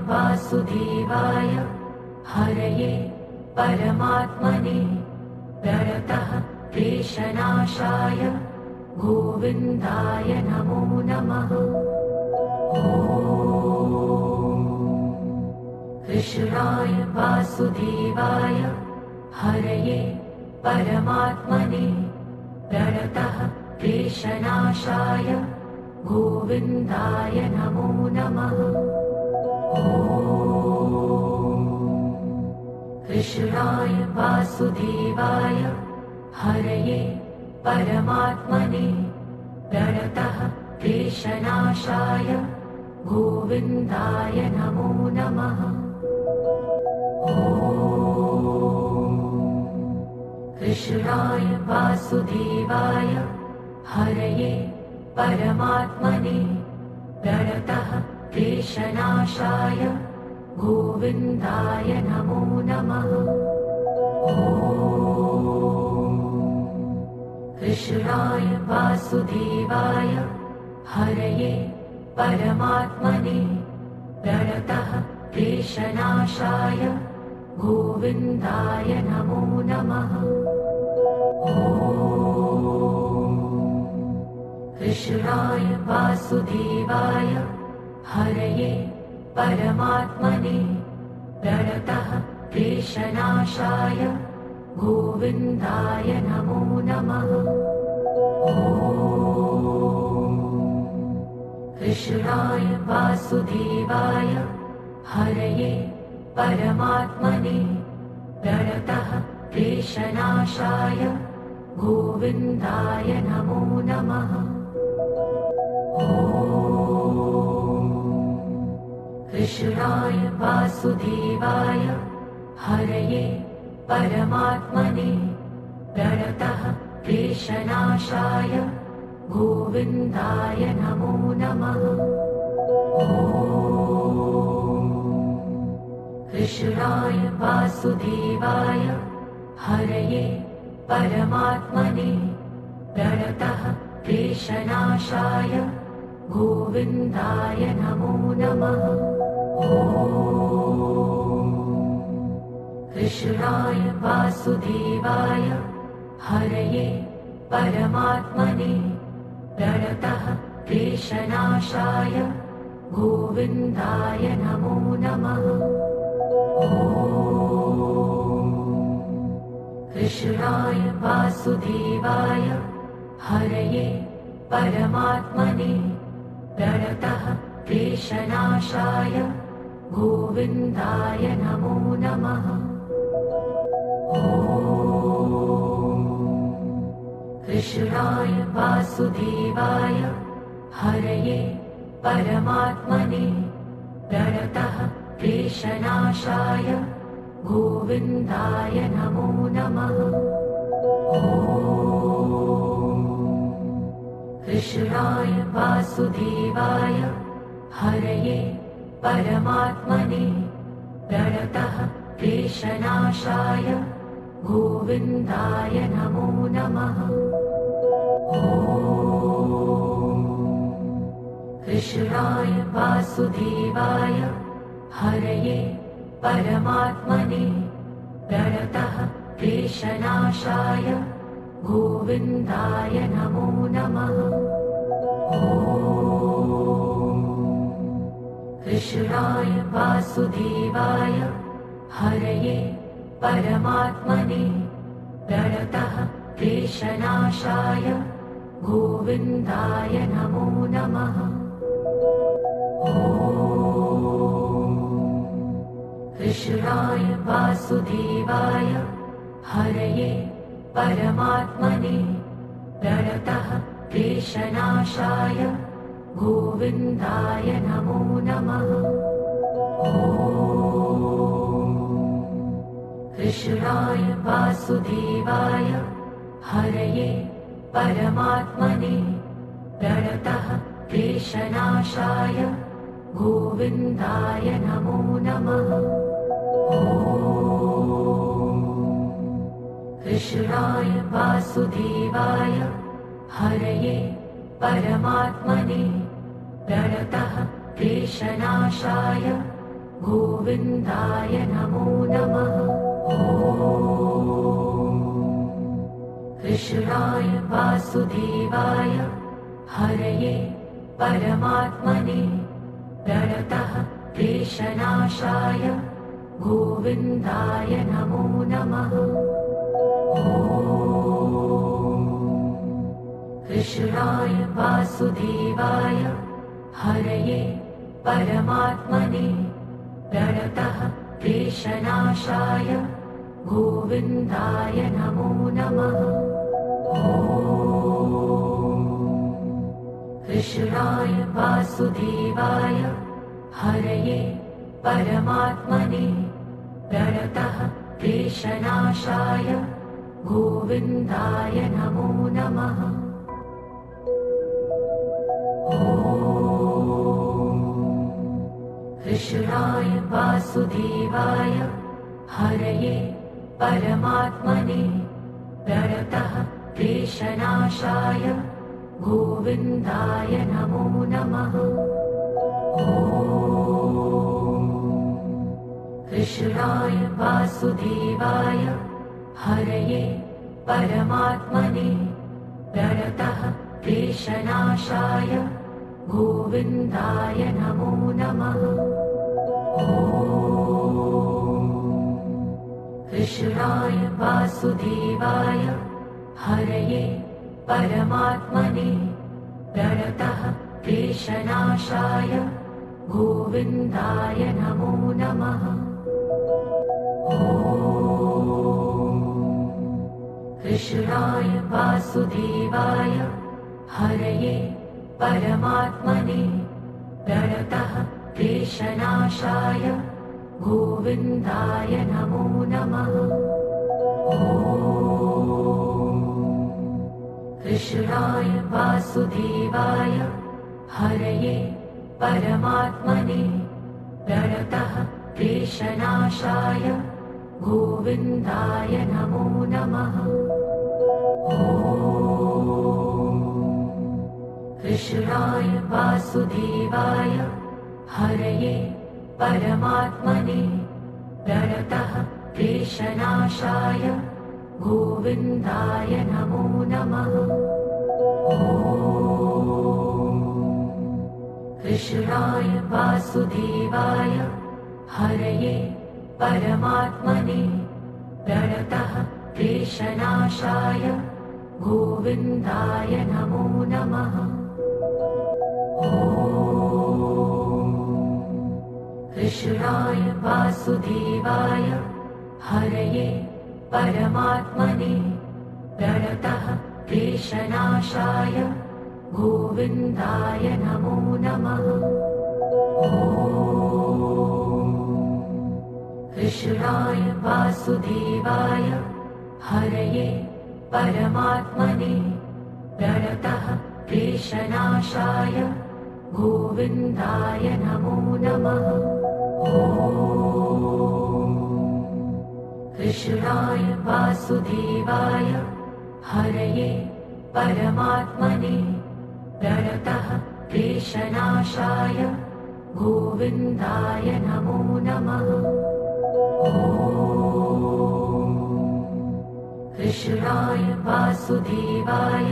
वासुदेवाय हरये परमात्मने प्रणतः क्लेशनाशाय गोविन्दाय नमो नमः। कृष्णाय वासुदेवाय हरये परमात्मने प्रणतः क्लेशनाशाय गोविन्दाय नमो नमः। कृष्णाय वासुदेवाय हरये परमात्मने प्रणतः क्लेशनाशाय गोविन्दाय नमो नमः। कृष्णाय वासुदेवाय हरये परमात्मने प्रणतः क्लेशनाशाय गोविन्दाय नमो नमः। कृष्णाय वासुदेवाय हरये परमात्मने प्रणतः क्लेशनाशाय गोविन्दाय नमो नमः। कृष्णाय वासुदेवाय हरये परमात्मने प्रणतः क्लेशनाशाय गोविन्दाय नमो नमः। कृष्णाय वासुदेवाय हरये परमात्मने प्रणतः क्लेशनाशाय गोविन्दाय नमो नमः। कृष्णाय वासुदेवाय हरये परमात्मने प्रणतः क्लेशनाशाय गोविन्दाय नमो नमः। कृष्णाय वासुदेवाय हरये परमात्मने प्रणतः क्लेशनाशाय गोविन्दाय नमो नमः। कृष्णाय वासुदेवाय हरये परमात्मने प्रणतः क्लेशनाशाय गोविन्दाय नमो नमः। कृष्णाय वासुदेवाय हरये परमात्मने प्रणतः क्लेशनाशाय गोविन्दाय नमो नमः। कृष्णाय वासुदेवाय हरये परमात्मने प्रणतः क्लेशनाशाय गोविन्दाय नमो नमः। कृष्णाय वासुदेवाय हरये परमात्मने प्रणतः क्लेशनाशाय गोविन्दाय नमो नमः। कृष्णाय वासुदेवाय हरये परमात्मने प्रणतः क्लेशनाशाय गोविन्दाय नमो नमः। कृष्णाय वासुदेवाय हरये परमात्मने प्रणतः क्लेशनाशाय गोविन्दाय नमो नमः। कृष्णाय वासुदेवाय हरये परमात्मने प्रणतः क्लेशनाशाय गोविन्दाय नमो नमः। कृष्णाय वासुदेवाय हरये परमात्मने प्रणतः क्लेशनाशाय गोविन्दाय नमो नमः। कृष्णाय वासुदेवाय हरये परमात्मने प्रणतः क्लेशनाशाय गोविन्दाय नमो नमः। कृष्णाय वासुदेवाय हरये परमात्मने प्रणतः क्लेशनाशाय गोविन्दाय नमो नमः। कृष्णाय वासुदेवाय हरये परमात्मने प्रणतः क्लेशनाशाय गोविन्दाय नमो नमः। कृष्णाय वासुदेवाय हरये परमात्मने प्रणतः क्लेशनाशाय गोविन्दाय नमो नमः। कृष्णाय वासुदेवाय हरये परमात्मने प्रणतः क्लेशनाशाय गोविन्दाय नमो नमः। कृष्णाय वासुदेवाय हरये परमात्मने प्रणतः क्लेशनाशाय गोविन्दाय नमो नमः। कृष्णाय वासुदेवाय हरये परमात्मने प्रणतः क्लेशनाशाय गोविन्दाय नमो नमः। कृष्णाय वासुदेवाय हरये परमात्मने प्रणतः क्लेशनाशाय गोविन्दाय नमो नमः। कृष्णाय वासुदेवाय हरये परमात्मने प्रणतः क्लेशनाशाय गोविन्दाय नमो नमः। कृष्णाय वासुदेवाय हरये परमात्मने प्रणतः क्लेशनाशाय गोविन्दाय नमो नमः। कृष्णाय वासुदेवाय हरये परमात्मने प्रणतः क्लेशनाशाय गोविन्दाय नमो नमः। कृष्णाय वासुदेवाय हरये परमात्मने प्रणतः क्लेशनाशाय गोविन्दाय नमो नमः। कृष्णाय वासुदेवाय हरये परमात्मने प्रणतः क्लेशनाशाय गोविन्दाय नमो नमः। कृष्णाय वासुदेवाय हरये परमात्मने प्रणतः क्लेशनाशाय गोविन्दाय नमो नमः। कृष्णाय वासुदेवाय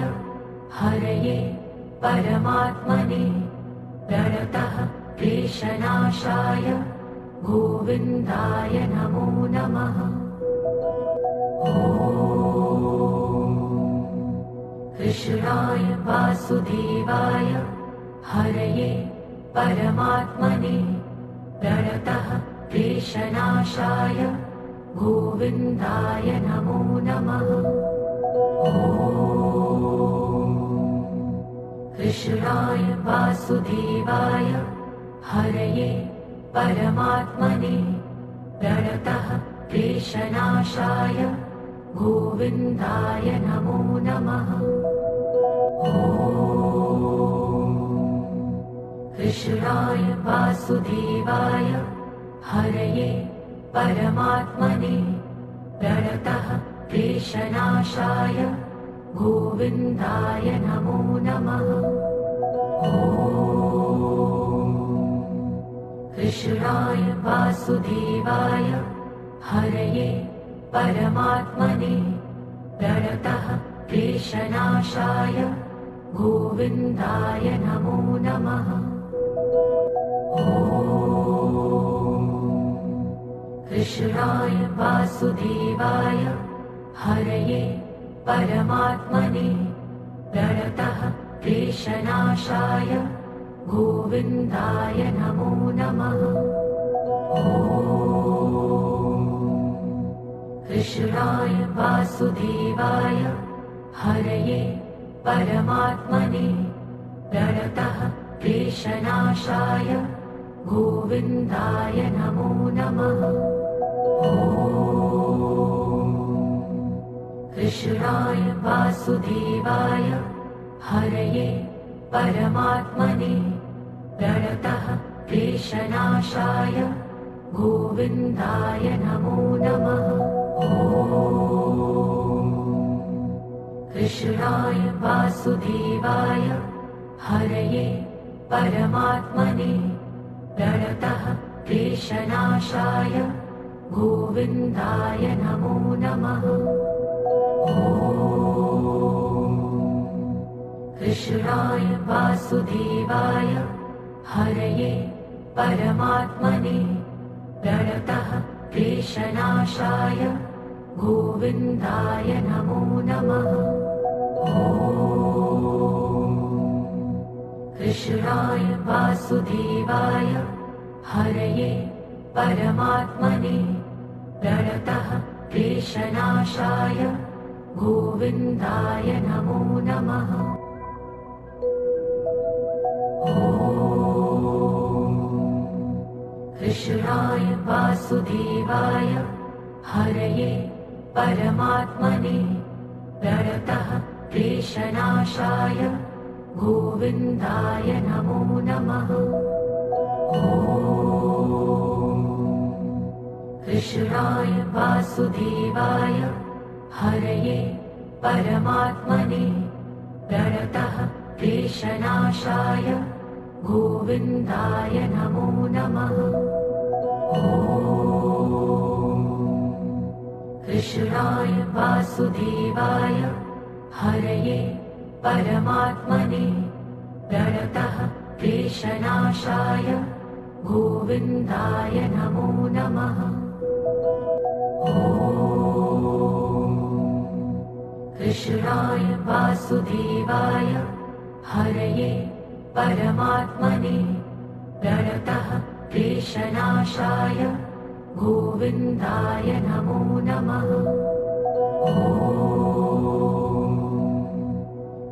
हरये परमात्मने प्रणतः क्लेशनाशाय गोविन्दाय नमो नमः। कृष्णाय वासुदेवाय हरये परमात्मने प्रणतः क्लेशनाशाय गोविन्दाय नमो नमः। कृष्णाय वासुदेवाय हरये परमात्मने प्रणतः क्लेशनाशाय गोविन्दाय नमो नमः। कृष्णाय वासुदेवाय हरये परमात्मने प्रणतः क्लेशनाशाय गोविन्दाय नमो नमः। कृष्णाय वासुदेवाय हरये परमात्मने प्रणतः क्लेशनाशाय गोविन्दाय नमो नमः। कृष्णाय वासुदेवाय हरये परमात्मने प्रणतः क्लेशनाशाय गोविन्दाय नमो नमः। कृष्णाय वासुदेवाय हरये परमात्मने प्रणतः क्लेशनाशाय गोविन्दाय नमो नमः। कृष्णाय वासुदेवाय हरये परमात्मने प्रणतः क्लेशनाशाय गोविन्दाय नमो नमः। कृष्णाय वासुदेवाय हरये परमात्मने प्रणतः क्लेशनाशाय गोविन्दाय नमो नमः। कृष्णाय वासुदेवाय हरये परमात्मने प्रणतः क्लेशनाशाय गोविन्दाय नमो नमः। कृष्णाय वासुदेवाय हरये परमात्मने प्रणतः क्लेशनाशाय गोविन्दाय नमो नमः। कृष्णाय वासुदेवाय हरये परमात्मने प्रणतः क्लेशनाशाय गोविन्दाय नमो नमः। कृष्णाय वासुदेवाय हरये परमात्मने प्रणतः क्लेशनाशाय गोविन्दाय नमो नमः। कृष्णाय वासुदेवाय हरये परमात्मने प्रणतः क्लेशनाशाय गोविन्दाय नमो नमः। कृष्णाय वासुदेवाय हरये परमात्मने प्रणतः क्लेशनाशाय गोविन्दाय नमो नमः।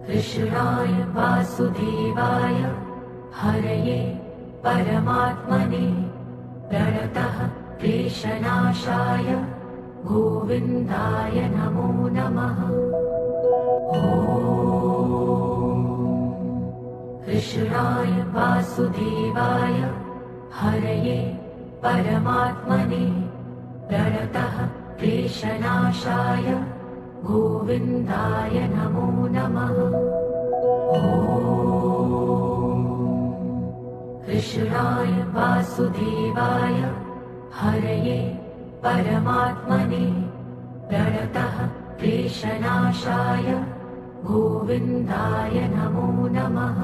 कृष्णाय वासुदेवाय हरये परमात्मने प्रणतः क्लेशनाशाय गोविन्दाय नमो नमः। कृष्णाय वासुदेवाय हरये परमात्मने प्रणतः क्लेशनाशाय गोविन्दाय नमो नमः। कृष्णाय वासुदेवाय हरये परमात्मने प्रणतः क्लेशनाशाय गोविन्दाय नमो नमः।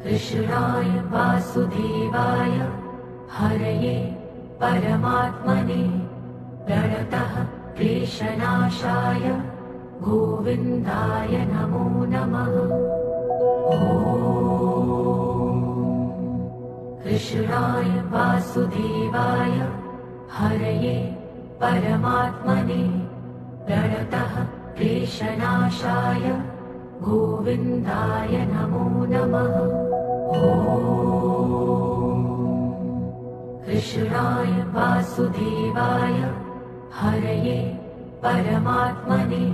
कृष्णाय वासुदेवाय हरये परमात्मने प्रणतः क्लेशनाशाय गोविन्दाय नमो नमः। कृष्णाय वासुदेवाय हरये परमात्मने प्रणतः क्लेशनाशाय गोविन्दाय नमो नमः। कृष्णाय वासुदेवाय हरये परमात्मने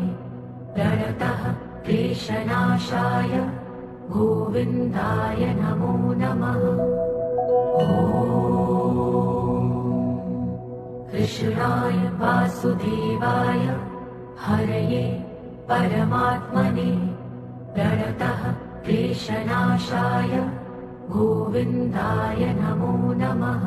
प्रणतः क्लेशनाशाय गोविन्दाय नमो नमः। कृष्णाय वासुदेवाय हरये परमात्मने प्रणतः क्लेशनाशाय गोविन्दाय नमो नमः।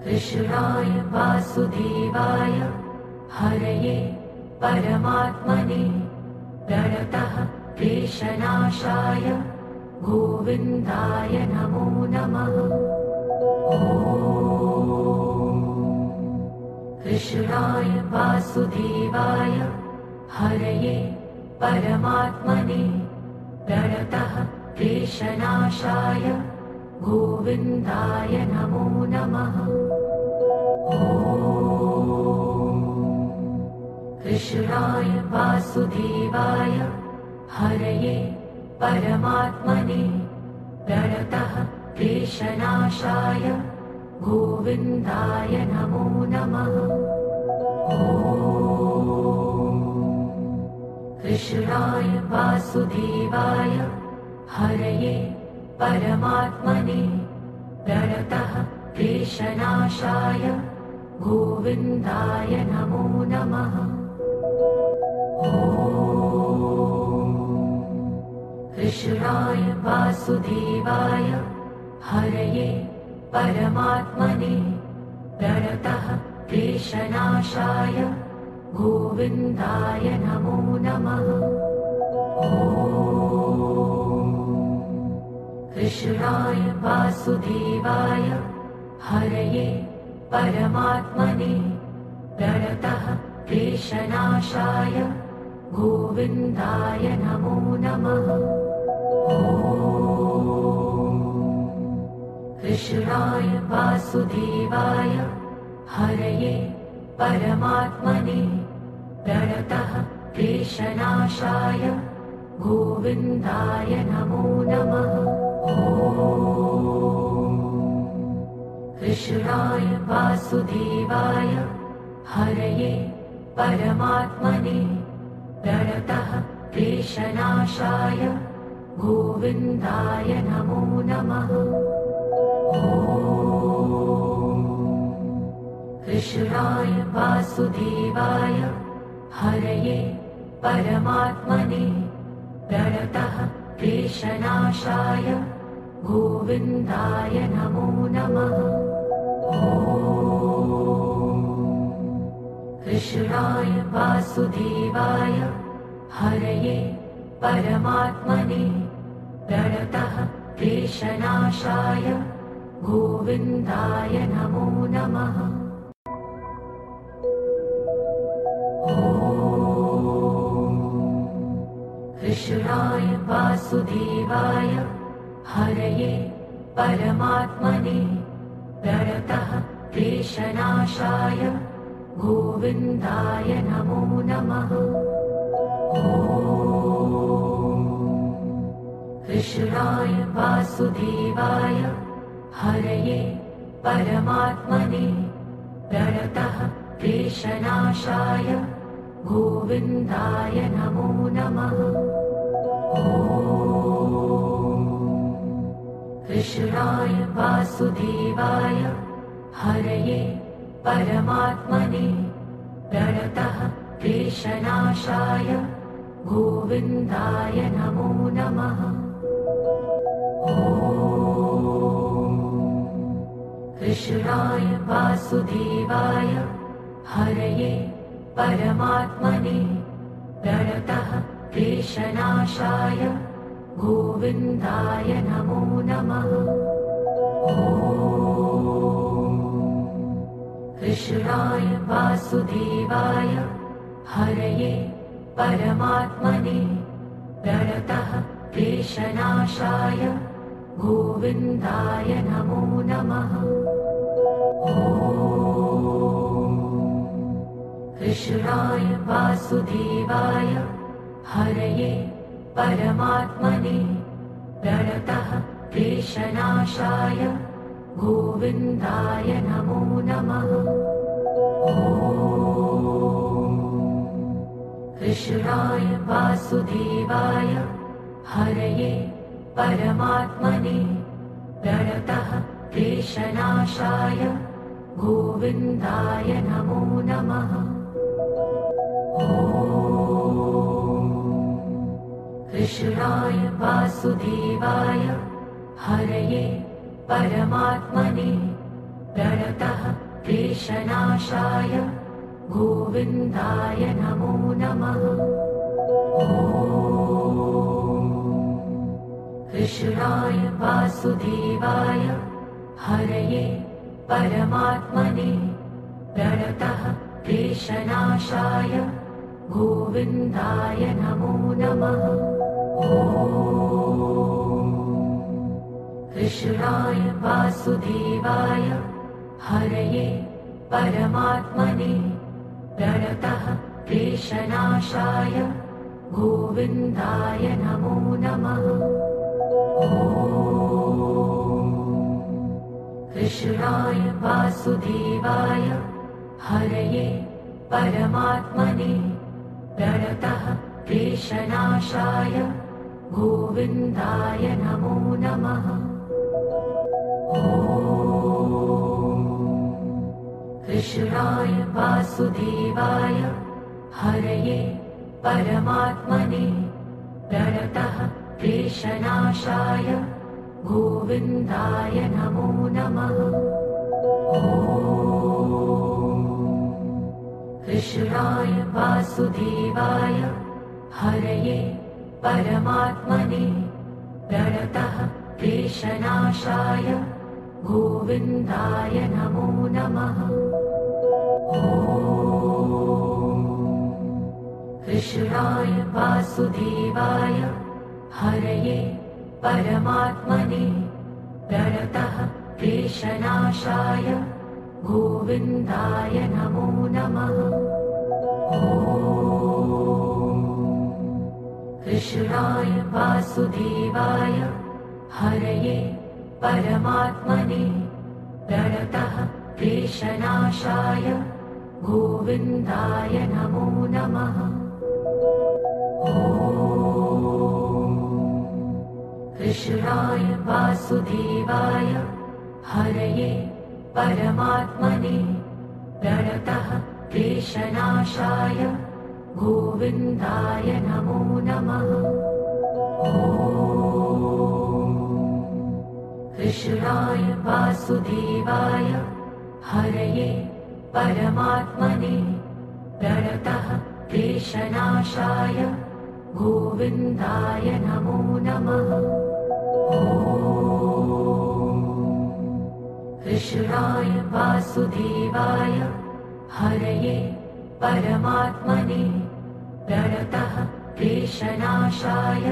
कृष्णाय वासुदेवाय हरये परमात्मने प्रणतः क्लेशनाशाय गोविन्दाय नमो नमः। कृष्णाय वासुदेवाय हरये परमात्मने प्रणतः क्लेशनाशाय गोविन्दाय नमो नमः। कृष्णाय वासुदेवाय हरये परमात्मने प्रणतः क्लेशनाशाय गोविन्दाय नमो नमः। कृष्णाय वासुदेवाय हरये परमात्मने प्रणतः क्लेशनाशाय गोविन्दाय नमो नमः। कृष्णाय वासुदेवाय हरये परमात्मने प्रणतः क्लेशनाशाय गोविन्दाय नमो नमः। कृष्णाय वासुदेवाय हरये परमात्मने प्रणतः क्लेशनाशाय गोविन्दाय नमो नमः। कृष्णाय वासुदेवाय हरये परमात्मने प्रणतः क्लेशनाशाय गोविन्दाय नमो नमः। कृष्णाय वासुदेवाय हरये परमात्मने प्रणतः क्लेशनाशाय गोविन्दाय नमो नमः। कृष्णाय वासुदेवाय हरये परमात्मने प्रणतः क्लेशनाशाय गोविन्दाय नमो नमः। कृष्णाय वासुदेवाय हरये परमात्मने प्रणतः क्लेशनाशाय गोविन्दाय नमो नमः। कृष्णाय वासुदेवाय हरये परमात्मने प्रणतः क्लेशनाशाय गोविन्दाय नमो नमः। कृष्णाय वासुदेवाय हरये परमात्मने प्रणतः क्लेशनाशाय गोविन्दाय नमो नमः। कृष्णाय वासुदेवाय हरये परमात्मने प्रणतः क्लेशनाशाय गोविन्दाय नमो नमः। कृष्णाय वासुदेवाय हरये परमात्मने प्रणतः क्लेशनाशाय गोविन्दाय नमो नमः। कृष्णाय वासुदेवाय हरये परमात्मने प्रणतः क्लेशनाशाय गोविन्दाय नमो नमः। कृष्णाय वासुदेवाय हरये परमात्मने प्रणतः क्लेशनाशाय गोविन्दाय नमो नमः। कृष्णाय वासुदेवाय हरये परमात्मने प्रणतः क्लेशनाशाय गोविन्दाय नमो नमः। कृष्णाय वासुदेवाय हरये परमात्मने प्रणतः क्लेशनाशाय गोविन्दाय नमो नमः। कृष्णाय वासुदेवाय हरये परमात्मने प्रणतः क्लेशनाशाय गोविन्दाय नमो नमः। कृष्णाय वासुदेवाय हरये परमात्मने प्रणतः क्लेशनाशाय गोविन्दाय नमो नमः। कृष्णाय वासुदेवाय हरये परमात्मने प्रणतः क्लेशनाशाय गोविन्दाय नमो नमः। कृष्णाय वासुदेवाय हरये परमात्मने प्रणतः क्लेशनाशाय गोविन्दाय नमो नमः। कृष्णाय वासुदेवाय हरये परमात्मने प्रणतः क्लेशनाशाय गोविन्दाय नमो नमः। कृष्णाय वासुदेवाय हरये परमात्मने प्रणतः क्लेशनाशाय गोविन्दाय नमो नमः। कृष्णाय वासुदेवाय हरये परमात्मने प्रणतः क्लेशनाशाय गोविन्दाय नमो नमः। कृष्णाय वासुदेवाय हरये परमात्मने प्रणतः क्लेशनाशाय गोविन्दाय नमो नमः। कृष्णाय वासुदेवाय हरये परमात्मने प्रणतः क्लेशनाशाय गोविन्दाय नमो नमः। कृष्णाय वासुदेवाय हरये परमात्मने प्रणतः क्लेशनाशाय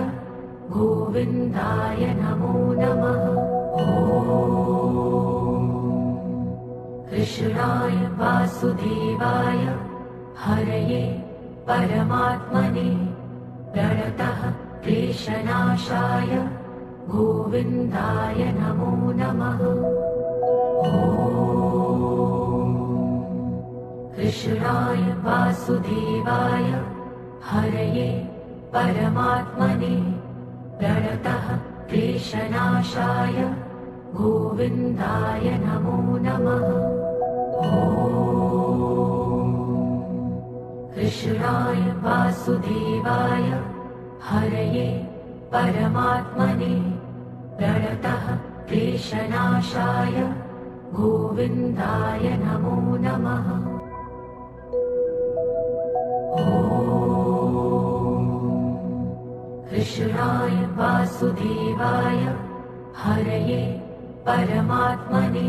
गोविन्दाय नमो नमः। कृष्णाय वासुदेवाय हरये परमात्मने प्रणतः क्लेशनाशाय गोविन्दाय नमो नमः। कृष्णाय वासुदेवाय हरये परमात्मने प्रणतः क्लेशनाशाय गोविन्दाय नमो नमः। कृष्णाय वासुदेवाय हरये परमात्मने प्रणतः क्लेशनाशाय गोविन्दाय नमो नमः। कृष्णाय वासुदेवाय हरये परमात्मने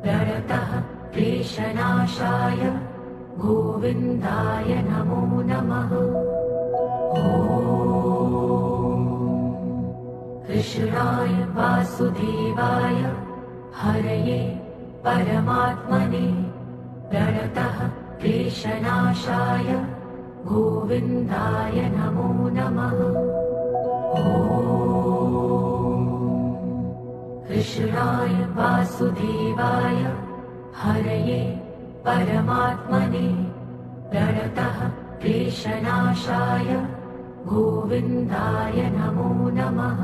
प्रणतः क्लेशनाशाय गोविन्दाय नमो नमः। कृष्णाय वासुदेवाय हरये परमात्मने प्रणतः क्लेशनाशाय गोविन्दाय नमो नमः। कृष्णाय वासुदेवाय हरये परमात्मने प्रणतः क्लेशनाशाय गोविन्दाय नमो नमः।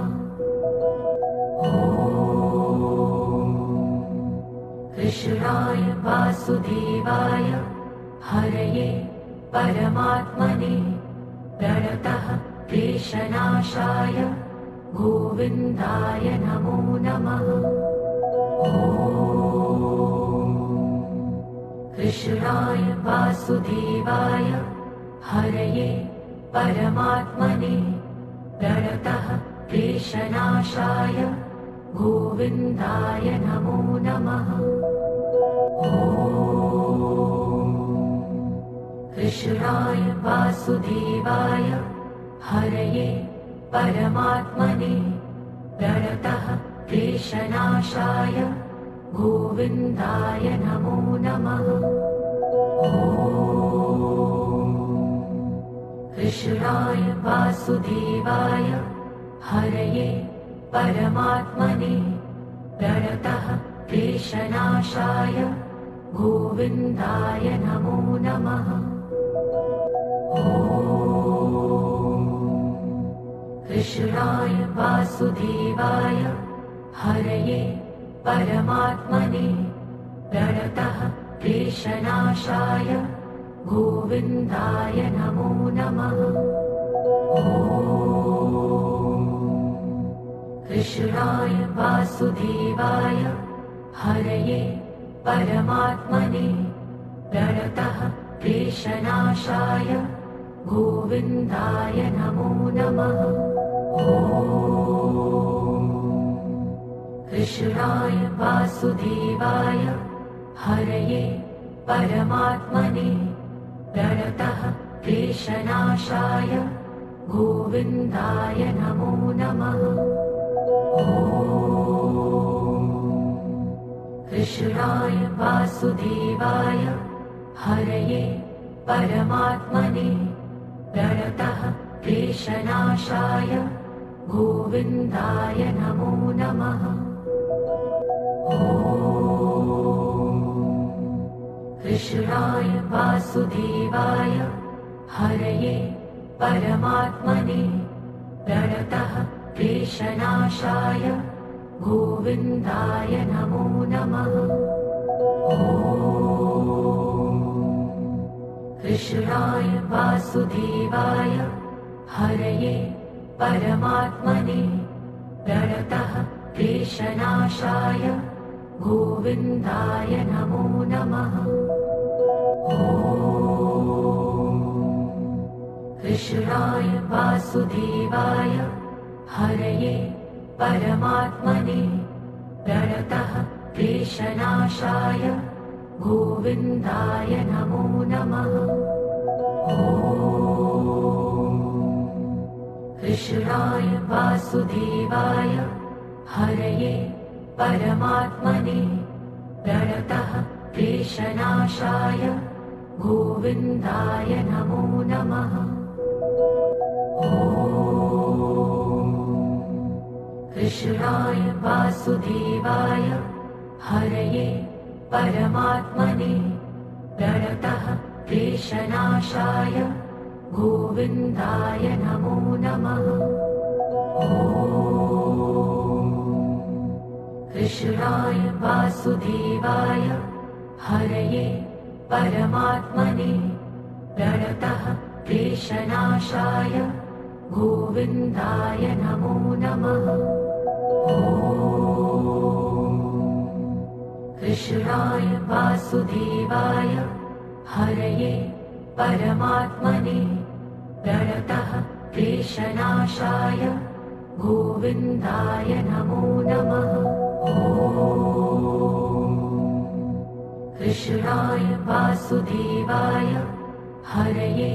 कृष्णाय वासुदेवाय हरये परमात्मने प्रणतः क्लेशनाशाय गोविन्दाय नमो नमः। ॐ कृष्णाय वासुदेवाय हरये परमात्मने प्रणतः क्लेशनाशाय गोविन्दाय नमो नमः। ॐ कृष्णाय वासुदेवाय हरये परमात्मने प्रणतः क्लेशनाशाय गोविन्दाय नमो नमः। ॐ कृष्णाय वासुदेवाय हरये परमात्मने प्रणतः क्लेशनाशाय गोविन्दाय नमो नमः। ॐ कृष्णाय वासुदेवाय हरये परमात्मने प्रणतः क्लेशनाशाय गोविन्दाय नमो नमः। ॐ कृष्णाय वासुदेवाय हरये परमात्मने प्रणतः क्लेशनाशाय गोविन्दाय नमो नमः। ॐ कृष्णाय वासुदेवाय हरये परमात्मने प्रणतः क्लेशनाशाय गोविन्दाय नमो नमः। ॐ कृष्णाय वासुदेवाय हरये परमात्मने प्रणतः क्लेशनाशाय गोविन्दाय नमो नमः। ॐ कृष्णाय वासुदेवाय हरये परमात्मने प्रणतः क्लेशनाशाय गोविन्दाय नमो नमः। ॐ कृष्णाय वासुदेवाय हरये परमात्मने प्रणतः क्लेशनाशाय गोविन्दाय नमो नमः। ॐ कृष्णाय वासुदेवाय हरये परमात्मने प्रणतः क्लेशनाशाय गोविन्दाय नमो नमः। ॐ कृष्णाय वासुदेवाय हरये परमात्मने प्रणतः क्लेशनाशाय गोविन्दाय नमो नमः। ॐ कृष्णाय वासुदेवाय हरये परमात्मने प्रणतः क्लेशनाशाय गोविन्दाय नमो नमः। ॐ कृष्णाय वासुदेवाय हरये परमात्मने प्रणतः क्लेशनाशाय गोविन्दाय नमो नमः। ॐ कृष्णाय वासुदेवाय हरये परमात्मने प्रणतः क्लेशनाशाय गोविन्दाय नमो नमः। ॐ कृष्णाय वासुदेवाय हरये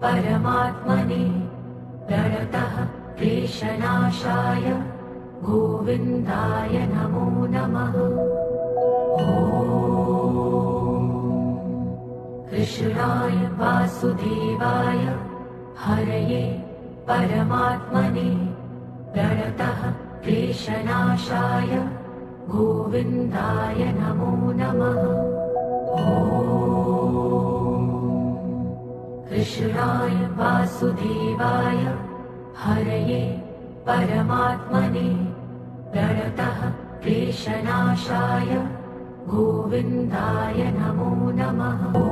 परमात्मने प्रणतः क्लेशनाशाय गोविन्दाय नमो नमः। ॐ कृष्णाय वासुदेवाय हरये परमात्मने प्रणतः क्लेशनाशाय गोविन्दाय नमो नमः। ॐ कृष्णाय वासुदेवाय हरये परमात्मने प्रणतः क्लेशनाशाय गोविन्दाय नमो नमः। ॐ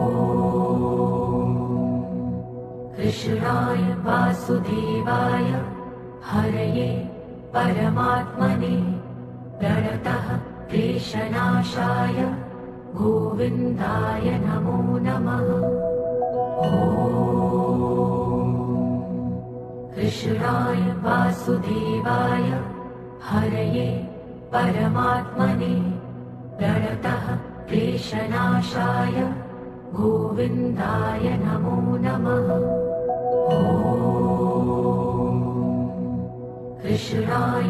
कृष्णाय वासुदेवाय हरये परमात्मने प्रणतः क्लेशनाशाय गोविन्दाय नमो नमः। कृष्णाय वासुदेवाय हरये परमात्मने प्रणतः क्लेशनाशाय गोविन्दाय नमो नमः। कृष्णाय